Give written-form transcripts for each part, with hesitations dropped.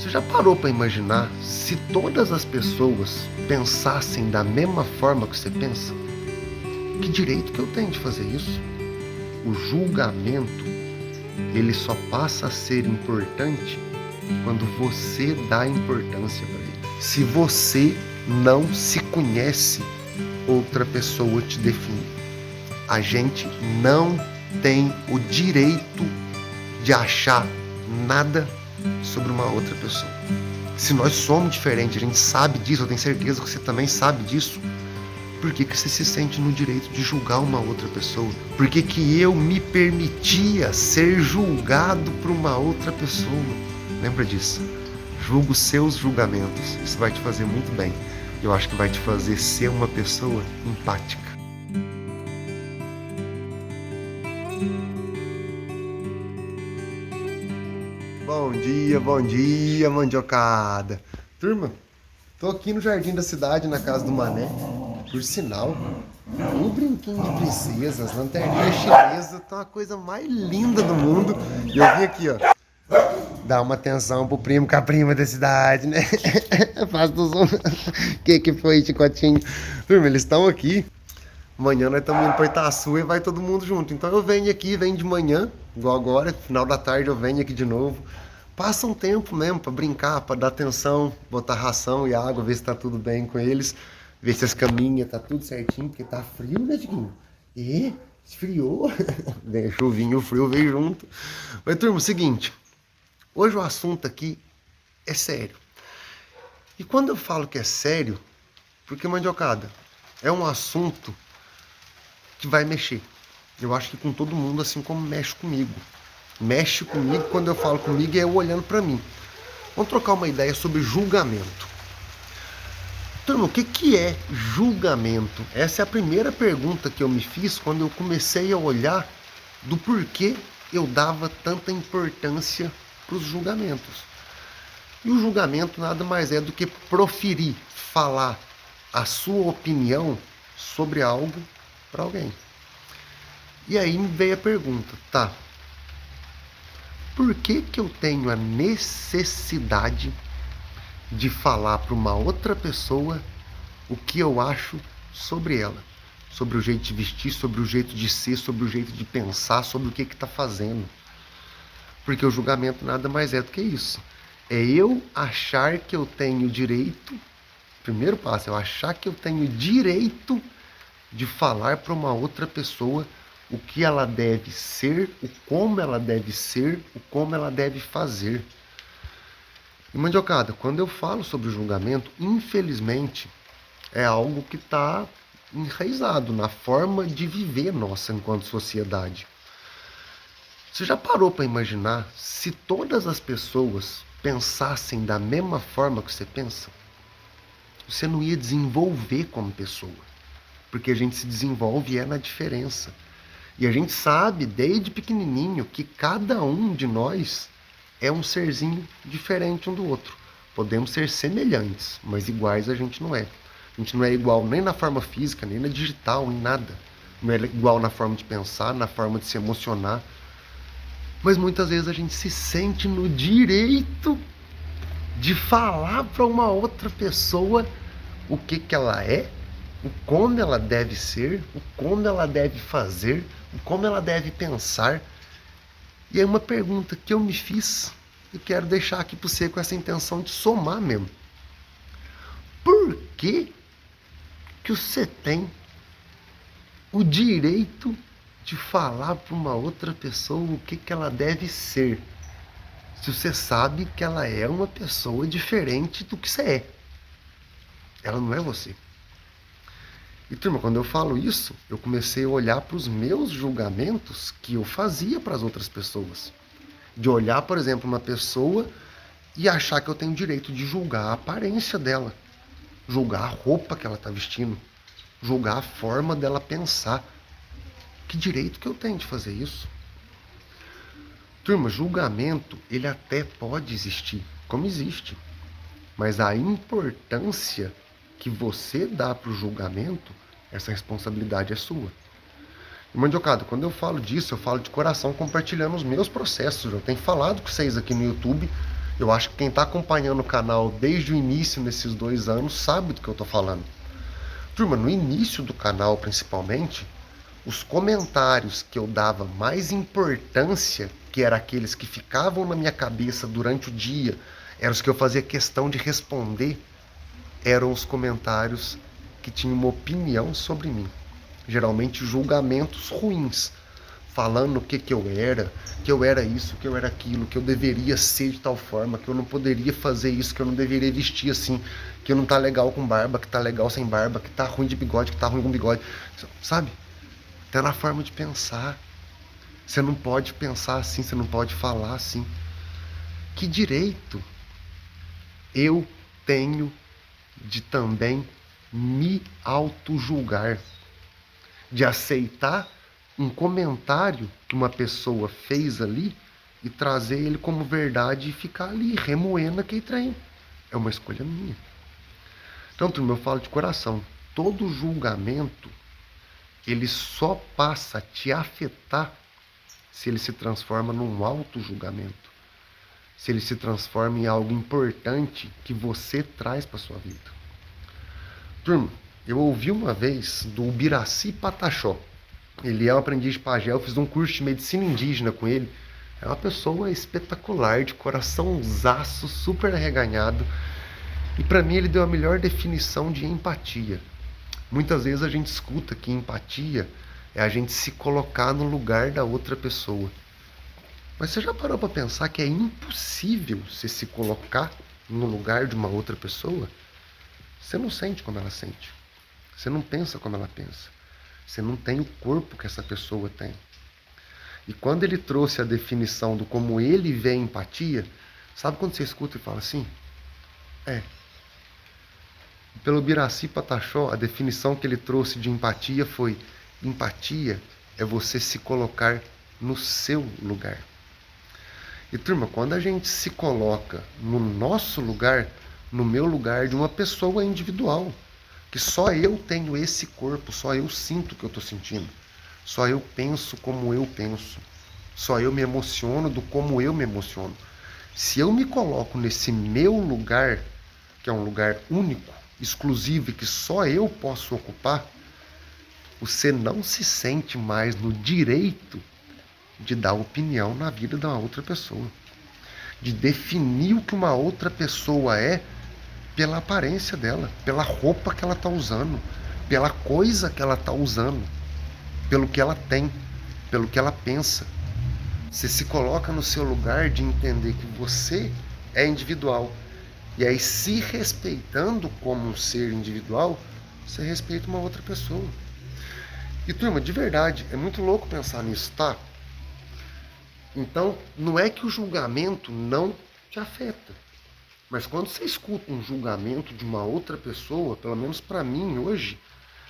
Você já parou para imaginar se todas as pessoas pensassem da mesma forma que você pensa? Que direito que eu tenho de fazer isso? O julgamento, ele só passa a ser importante quando você dá importância para ele. Se você não se conhece, outra pessoa te define. A gente não tem o direito de achar nada sobre uma outra pessoa. Se nós somos diferentes, a gente sabe disso, eu tenho certeza que você também sabe disso. Por que você se sente no direito de julgar uma outra pessoa? Por que eu me permitia ser julgado por uma outra pessoa? Lembra disso? Julga os seus julgamentos. Isso vai te fazer muito bem. Eu acho que vai te fazer ser uma pessoa empática. Bom dia, mandiocada. Turma, tô aqui no jardim da cidade, na casa do Mané. Por sinal, o brinquinho de princesa, as lanterninhas chinesas, tá uma coisa mais linda do mundo. E eu vim aqui, ó, dar uma atenção pro primo com a prima da cidade, né? Faz do zoom. Que foi, Chicotinho? Turma, eles estão aqui. Amanhã nós estamos indo para Itaçu e vai todo mundo junto. Então eu venho aqui, venho de manhã, igual agora, final da tarde eu venho aqui de novo. Passa um tempo mesmo para brincar, para dar atenção, botar ração e água, ver se tá tudo bem com eles, ver se as caminhas tá tudo certinho, porque tá frio, né, Diguinho? E esfriou. Chuvinho, o frio veio junto. Mas, turma, é o seguinte, hoje o assunto aqui é sério. E quando eu falo que é sério, porque, mandiocada, é um assunto que vai mexer. Eu acho que com todo mundo, assim como mexe comigo. Mexe comigo, quando eu falo comigo, é eu olhando para mim. Vamos trocar uma ideia sobre julgamento. Turma, o que é julgamento? Essa é a primeira pergunta que eu me fiz quando eu comecei a olhar do porquê eu dava tanta importância para os julgamentos. E o julgamento nada mais é do que proferir, falar a sua opinião sobre algo para alguém. E aí me veio a pergunta, tá? Por que eu tenho a necessidade de falar para uma outra pessoa o que eu acho sobre ela? Sobre o jeito de vestir, sobre o jeito de ser, sobre o jeito de pensar, sobre o que está fazendo. Porque o julgamento nada mais é do que isso. É eu achar que eu tenho direito, primeiro passo, é eu achar que eu tenho direito de falar para uma outra pessoa o que ela deve ser, o como ela deve ser, o como ela deve fazer. E, mandiocada, quando eu falo sobre o julgamento, infelizmente, é algo que está enraizado na forma de viver nossa enquanto sociedade. Você já parou para imaginar se todas as pessoas pensassem da mesma forma que você pensa? Você não ia desenvolver como pessoa, porque a gente se desenvolve na diferença. E a gente sabe, desde pequenininho, que cada um de nós é um serzinho diferente um do outro. Podemos ser semelhantes, mas iguais a gente não é. A gente não é igual nem na forma física, nem na digital, em nada. Não é igual na forma de pensar, na forma de se emocionar. Mas muitas vezes a gente se sente no direito de falar para uma outra pessoa o que ela é, o como ela deve ser, o como ela deve fazer, o como ela deve pensar. E é uma pergunta que eu me fiz e quero deixar aqui para você com essa intenção de somar mesmo. Por que você tem o direito de falar para uma outra pessoa o que ela deve ser, se você sabe que ela é uma pessoa diferente do que você é? Ela não é você. E, turma, quando eu falo isso, eu comecei a olhar para os meus julgamentos que eu fazia para as outras pessoas. De olhar, por exemplo, uma pessoa e achar que eu tenho o direito de julgar a aparência dela, julgar a roupa que ela está vestindo, julgar a forma dela pensar. Que direito que eu tenho de fazer isso? Turma, julgamento, ele até pode existir, como existe. Mas a importância que você dá para o julgamento, essa responsabilidade é sua. E, mandiocada, quando eu falo disso, eu falo de coração compartilhando os meus processos. Eu tenho falado com vocês aqui no YouTube Eu acho que quem está acompanhando o canal desde o início, nesses 2 anos, sabe do que eu estou falando. Turma, no início do canal, principalmente, os comentários que eu dava mais importância, que eram aqueles que ficavam na minha cabeça durante o dia, eram os que eu fazia questão de responder, eram os comentários que tinham uma opinião sobre mim. Geralmente julgamentos ruins, falando o que eu era isso, que eu era aquilo, que eu deveria ser de tal forma, que eu não poderia fazer isso, que eu não deveria vestir assim, que eu não tá legal com barba, que tá legal sem barba, que tá ruim de bigode, que tá ruim com bigode, sabe? Até na forma de pensar. Você não pode pensar assim, você não pode falar assim. Que direito eu tenho de também me auto-julgar, de aceitar um comentário que uma pessoa fez ali e trazer ele como verdade e ficar ali remoendo aquele trem? É uma escolha minha. Então, turma, eu falo de coração. Todo julgamento, ele só passa a te afetar se ele se transforma num auto-julgamento. Se ele se transforma em algo importante que você traz para sua vida. Turma, eu ouvi uma vez do Ubiraci Pataxó. Ele é um aprendiz de pajé, eu fiz um curso de medicina indígena com ele. É uma pessoa espetacular, de coraçãozaço, super arreganhado. E para mim ele deu a melhor definição de empatia. Muitas vezes a gente escuta que empatia é a gente se colocar no lugar da outra pessoa. Mas você já parou para pensar que é impossível você se colocar no lugar de uma outra pessoa? Você não sente como ela sente. Você não pensa como ela pensa. Você não tem o corpo que essa pessoa tem. E quando ele trouxe a definição do como ele vê a empatia, sabe quando você escuta e fala assim? Pelo Biraci Pataxó, a definição que ele trouxe de empatia foi: empatia é você se colocar no seu lugar. E turma, quando a gente se coloca no nosso lugar, no meu lugar de uma pessoa individual, que só eu tenho esse corpo, só eu sinto o que eu estou sentindo, só eu penso como eu penso, só eu me emociono do como eu me emociono. Se eu me coloco nesse meu lugar, que é um lugar único, exclusivo e que só eu posso ocupar, você não se sente mais no direito de dar opinião na vida de uma outra pessoa, de definir o que uma outra pessoa é pela aparência dela, pela roupa que ela está usando, pela coisa que ela está usando, pelo que ela tem, pelo que ela pensa. Você se coloca no seu lugar de entender que você é individual. E aí, se respeitando como um ser individual, você respeita uma outra pessoa. E turma, de verdade, é muito louco pensar nisso, tá? Então, não é que o julgamento não te afeta. Mas quando você escuta um julgamento de uma outra pessoa, pelo menos para mim hoje,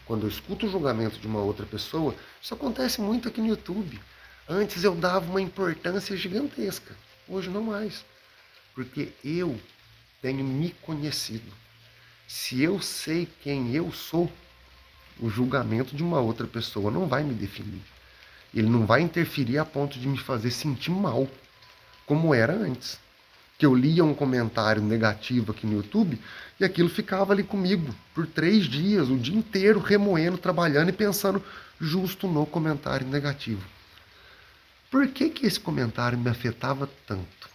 quando eu escuto o julgamento de uma outra pessoa, isso acontece muito aqui no YouTube. Antes eu dava uma importância gigantesca, hoje não mais. Porque eu tenho me conhecido. Se eu sei quem eu sou, o julgamento de uma outra pessoa não vai me definir. Ele não vai interferir a ponto de me fazer sentir mal, como era antes. Que eu lia um comentário negativo aqui no YouTube e aquilo ficava ali comigo por 3 dias, o dia inteiro remoendo, trabalhando e pensando justo no comentário negativo. Por que esse comentário me afetava tanto?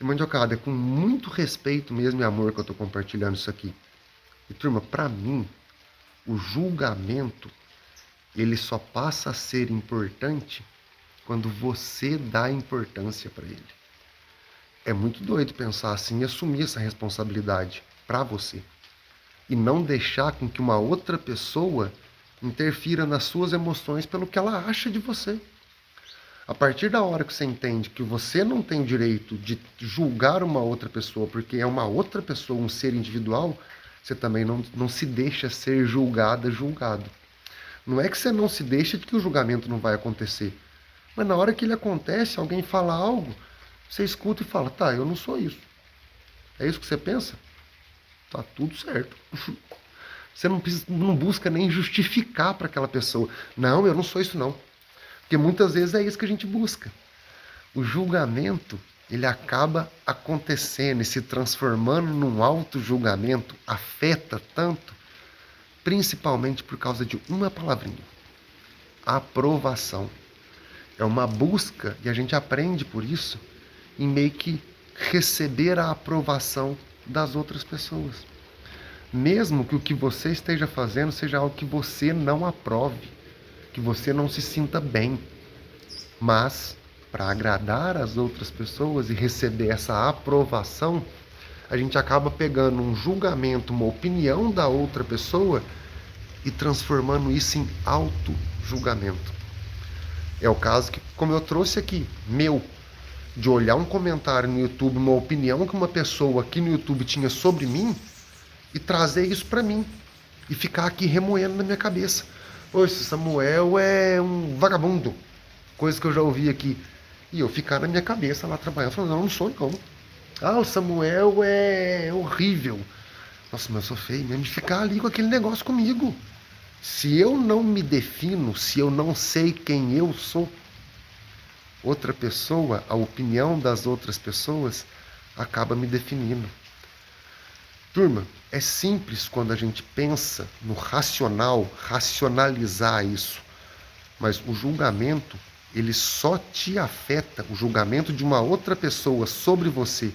E, Mandiocada, é com muito respeito mesmo e amor que eu estou compartilhando isso aqui. E turma, para mim, o julgamento, ele só passa a ser importante quando você dá importância para ele. É muito doido pensar assim e assumir essa responsabilidade para você. E não deixar com que uma outra pessoa interfira nas suas emoções pelo que ela acha de você. A partir da hora que você entende que você não tem o direito de julgar uma outra pessoa porque é uma outra pessoa, um ser individual, você também não se deixa ser julgado. Não é que você não se deixa de que o julgamento não vai acontecer. Mas na hora que ele acontece, alguém fala algo, você escuta e fala, tá, eu não sou isso. É isso que você pensa? Tá tudo certo. Você não busca nem justificar para aquela pessoa. Não, eu não sou isso não. Porque muitas vezes é isso que a gente busca. O julgamento ele acaba acontecendo e se transformando num auto-julgamento, afeta tanto, principalmente por causa de uma palavrinha: aprovação. É uma busca, e a gente aprende por isso, em meio que receber a aprovação das outras pessoas. Mesmo que o que você esteja fazendo seja algo que você não aprove, que você não se sinta bem, mas para agradar as outras pessoas e receber essa aprovação, a gente acaba pegando um julgamento, uma opinião da outra pessoa e transformando isso em auto-julgamento. É o caso que, como eu trouxe aqui, meu, de olhar um comentário no YouTube, uma opinião que uma pessoa aqui no YouTube tinha sobre mim e trazer isso para mim e ficar aqui remoendo na minha cabeça. Pô, esse Samuel é um vagabundo. Coisa que eu já ouvi aqui. E eu ficar na minha cabeça lá trabalhando, falando, não sou não. Ah, o Samuel é horrível. Nossa, mas eu sou feio mesmo de ficar ali com aquele negócio comigo. Se eu não me defino, se eu não sei quem eu sou, outra pessoa, a opinião das outras pessoas, acaba me definindo. Turma, é simples quando a gente pensa no racional, racionalizar isso. Mas o julgamento, ele só te afeta, o julgamento de uma outra pessoa sobre você,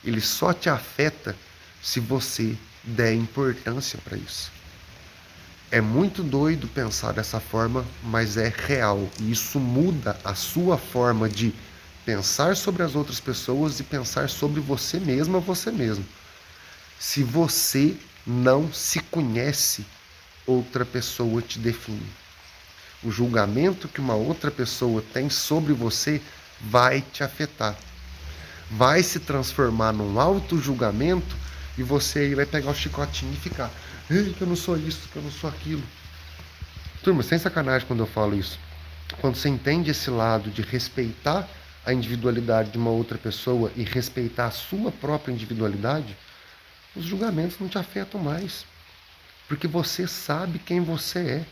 ele só te afeta se você der importância para isso. É muito doido pensar dessa forma, mas é real. E isso muda a sua forma de pensar sobre as outras pessoas e pensar sobre você mesma, você mesmo. Se você não se conhece, outra pessoa te define. O julgamento que uma outra pessoa tem sobre você vai te afetar. Vai se transformar num auto-julgamento e você aí vai pegar o chicotinho e ficar: ei, que eu não sou isso, que eu não sou aquilo. Turma, sem sacanagem quando eu falo isso. Quando você entende esse lado de respeitar a individualidade de uma outra pessoa e respeitar a sua própria individualidade, os julgamentos não te afetam mais. Porque você sabe quem você é.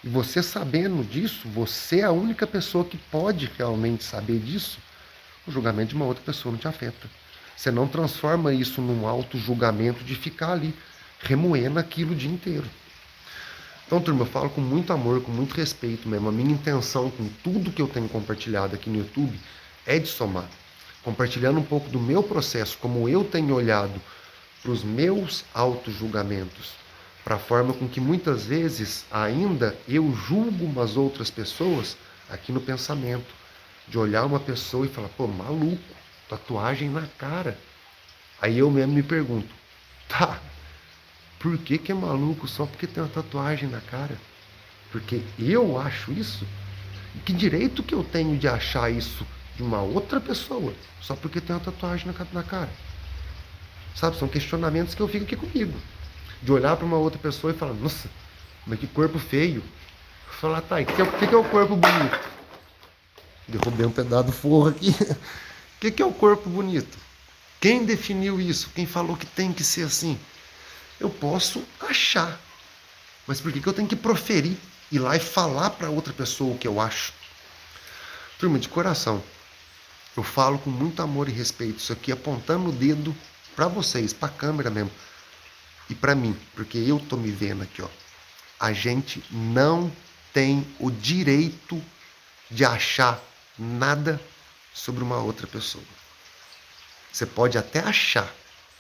E você sabendo disso, você é a única pessoa que pode realmente saber disso. O julgamento de uma outra pessoa não te afeta. Você não transforma isso num auto-julgamento de ficar ali remoendo aquilo o dia inteiro. Então, turma, eu falo com muito amor, com muito respeito mesmo. A minha intenção com tudo que eu tenho compartilhado aqui no YouTube é de somar. Compartilhando um pouco do meu processo, como eu tenho olhado para os meus auto-julgamentos, para a forma com que muitas vezes ainda eu julgo umas outras pessoas aqui no pensamento. De olhar uma pessoa e falar, pô, maluco, tatuagem na cara. Aí eu mesmo me pergunto, tá, por que é maluco só porque tem uma tatuagem na cara? Porque eu acho isso? E que direito que eu tenho de achar isso de uma outra pessoa só porque tem uma tatuagem na cara? Sabe, são questionamentos que eu fico aqui comigo. De olhar para uma outra pessoa e falar, nossa, mas que corpo feio. Falar, tá, e o que é o corpo bonito? Derrubei um pedaço do forro aqui. O que é o corpo bonito? Quem definiu isso? Quem falou que tem que ser assim? Eu posso achar, mas por que eu tenho que proferir, ir lá e falar para outra pessoa o que eu acho? Turma, de coração, eu falo com muito amor e respeito isso aqui, apontando o dedo para vocês, para a câmera mesmo, e para mim, porque eu tô me vendo aqui, ó. A gente não tem o direito de achar nada sobre uma outra pessoa. Você pode até achar,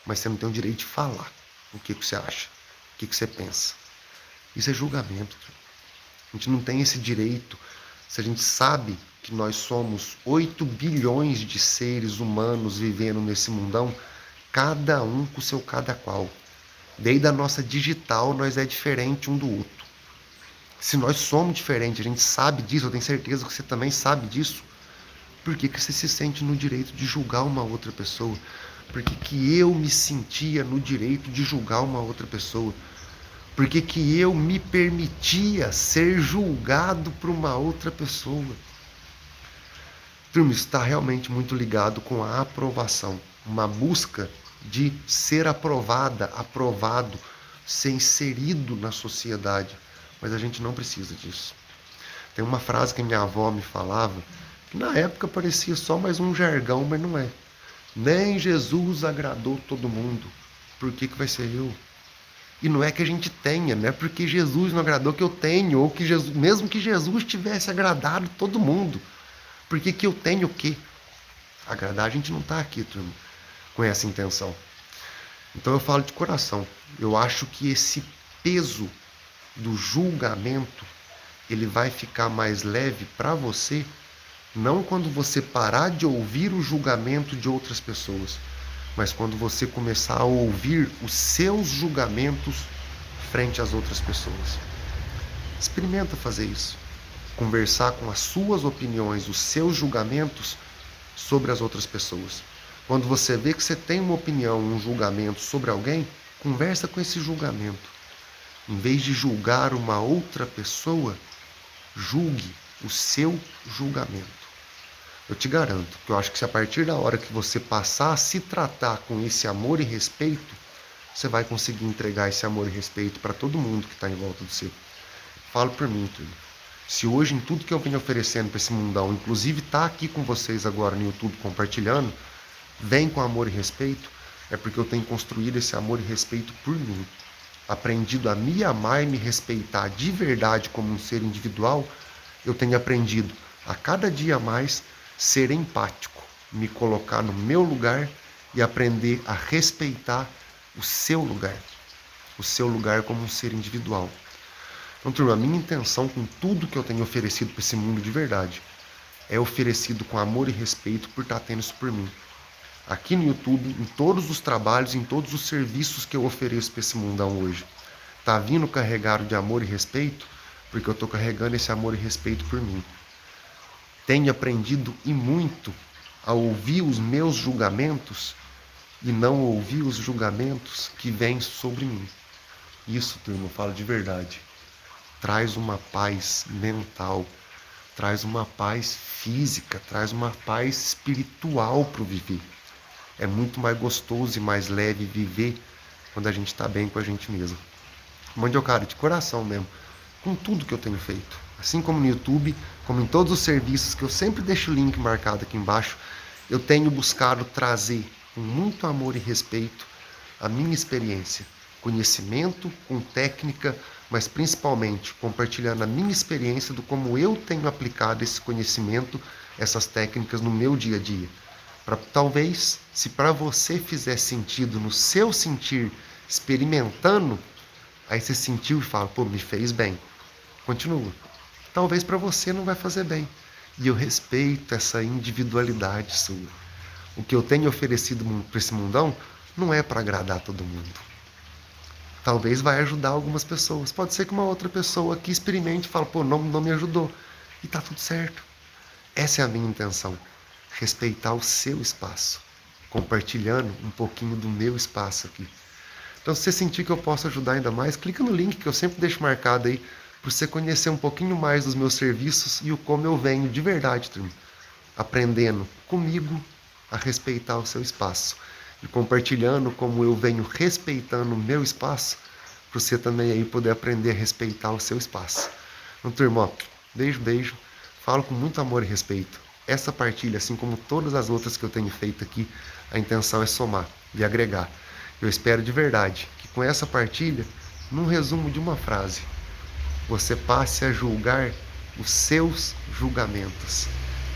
mas você não tem o direito de falar o que você acha, o que você pensa. Isso é julgamento. A gente não tem esse direito. Se a gente sabe que nós somos 8 bilhões de seres humanos vivendo nesse mundão, cada um com o seu cada qual. Desde a nossa digital, nós é diferente um do outro. Se nós somos diferentes, a gente sabe disso, eu tenho certeza que você também sabe disso, por que você se sente no direito de julgar uma outra pessoa? Por que eu me sentia no direito de julgar uma outra pessoa? Por que eu me permitia ser julgado por uma outra pessoa? Turma, isso está realmente muito ligado com a aprovação. Uma busca de ser aprovada, aprovado, ser inserido na sociedade. Mas a gente não precisa disso. Tem uma frase que minha avó me falava, Na época parecia só mais um jargão, mas não é. Nem Jesus agradou todo mundo. Por que vai ser eu? E não é que a gente tenha, não é porque Jesus não agradou que eu tenho, ou que Jesus, mesmo que Jesus tivesse agradado todo mundo. Porque que eu tenho o quê? Agradar, a gente não está aqui, turma, com essa intenção. Então eu falo de coração. Eu acho que esse peso do julgamento, ele vai ficar mais leve para você, não quando você parar de ouvir o julgamento de outras pessoas, mas quando você começar a ouvir os seus julgamentos frente às outras pessoas. Experimenta fazer isso. Conversar com as suas opiniões, os seus julgamentos sobre as outras pessoas. Quando você vê que você tem uma opinião, um julgamento sobre alguém, conversa com esse julgamento. Em vez de julgar uma outra pessoa, julgue o seu julgamento. Eu te garanto que eu acho que se a partir da hora que você passar a se tratar com esse amor e respeito, você vai conseguir entregar esse amor e respeito para todo mundo que está em volta de você. Falo por mim, tudo. Se hoje em tudo que eu venho oferecendo para esse mundão, inclusive tá aqui com vocês agora no YouTube compartilhando, vem com amor e respeito, é porque eu tenho construído esse amor e respeito por mim. Aprendido a me amar e me respeitar de verdade como um ser individual, eu tenho aprendido a cada dia mais ser empático, me colocar no meu lugar e aprender a respeitar o seu lugar como um ser individual. Então, turma, a minha intenção com tudo que eu tenho oferecido para esse mundo de verdade é oferecido com amor e respeito por estar tendo isso por mim. Aqui no YouTube, em todos os trabalhos, em todos os serviços que eu ofereço para esse mundão hoje, tá vindo carregado de amor e respeito, porque eu estou carregando esse amor e respeito por mim. Tenho aprendido e muito a ouvir os meus julgamentos e não ouvir os julgamentos que vêm sobre mim. Isso, turma, eu falo de verdade. Traz uma paz mental, traz uma paz física, traz uma paz espiritual para o viver. É muito mais gostoso e mais leve viver quando a gente está bem com a gente mesmo. Mandiocada, de coração mesmo, com tudo que eu tenho feito. Assim como no YouTube, como em todos os serviços, que eu sempre deixo o link marcado aqui embaixo, eu tenho buscado trazer com muito amor e respeito a minha experiência, conhecimento, com técnica, mas principalmente compartilhando a minha experiência do como eu tenho aplicado esse conhecimento, essas técnicas no meu dia a dia. Para talvez, se para você fizer sentido no seu sentir, experimentando, aí você sentiu e fala, pô, me fez bem. Continua. Talvez para você não vai fazer bem. E eu respeito essa individualidade sua. O que eu tenho oferecido para esse mundão não é para agradar todo mundo. Talvez vai ajudar algumas pessoas. Pode ser que uma outra pessoa que experimente e fala, pô, não me ajudou. E tá tudo certo. Essa é a minha intenção. Respeitar o seu espaço. Compartilhando um pouquinho do meu espaço aqui. Então, se você sentir que eu posso ajudar ainda mais, clica no link que eu sempre deixo marcado aí, para você conhecer um pouquinho mais dos meus serviços e o como eu venho de verdade, turma, aprendendo comigo a respeitar o seu espaço. E compartilhando como eu venho respeitando o meu espaço, para você também aí poder aprender a respeitar o seu espaço. Então, turma, ó, beijo, beijo. Falo com muito amor e respeito. Essa partilha, assim como todas as outras que eu tenho feito aqui, a intenção é somar e agregar. Eu espero de verdade que com essa partilha, num resumo de uma frase, você passe a julgar os seus julgamentos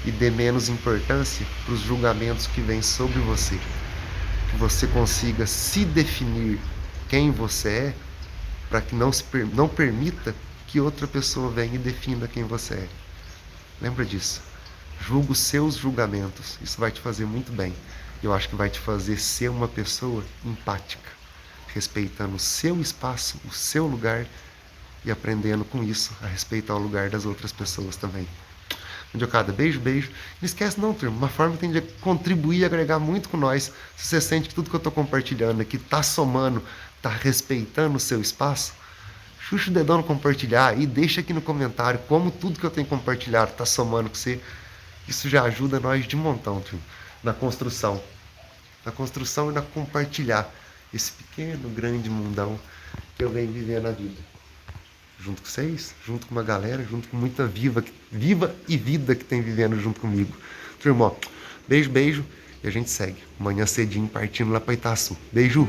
e dê menos importância para os julgamentos que vêm sobre você. Que você consiga se definir quem você é, para que não permita que outra pessoa venha e defina quem você é. Lembra disso. Julga os seus julgamentos. Isso vai te fazer muito bem. Eu acho que vai te fazer ser uma pessoa empática, respeitando o seu espaço, o seu lugar e aprendendo com isso a respeitar o lugar das outras pessoas também. Mandiocada, beijo, beijo. Não esquece não, turma, uma forma que tem de contribuir e agregar muito com nós. Se você sente que tudo que eu estou compartilhando aqui está somando, está respeitando o seu espaço, chucha o dedão no compartilhar e deixa aqui no comentário como tudo que eu tenho compartilhado está somando com você. Isso já ajuda nós de montão, turma, na construção e na compartilhar esse pequeno, grande mundão que eu venho vivendo na vida. junto com vocês, junto com uma galera, junto com muita viva e vida que tem vivendo junto comigo. Turma, ó, beijo, beijo, e a gente segue. Amanhã cedinho partindo lá pra Itaçu. Beijo!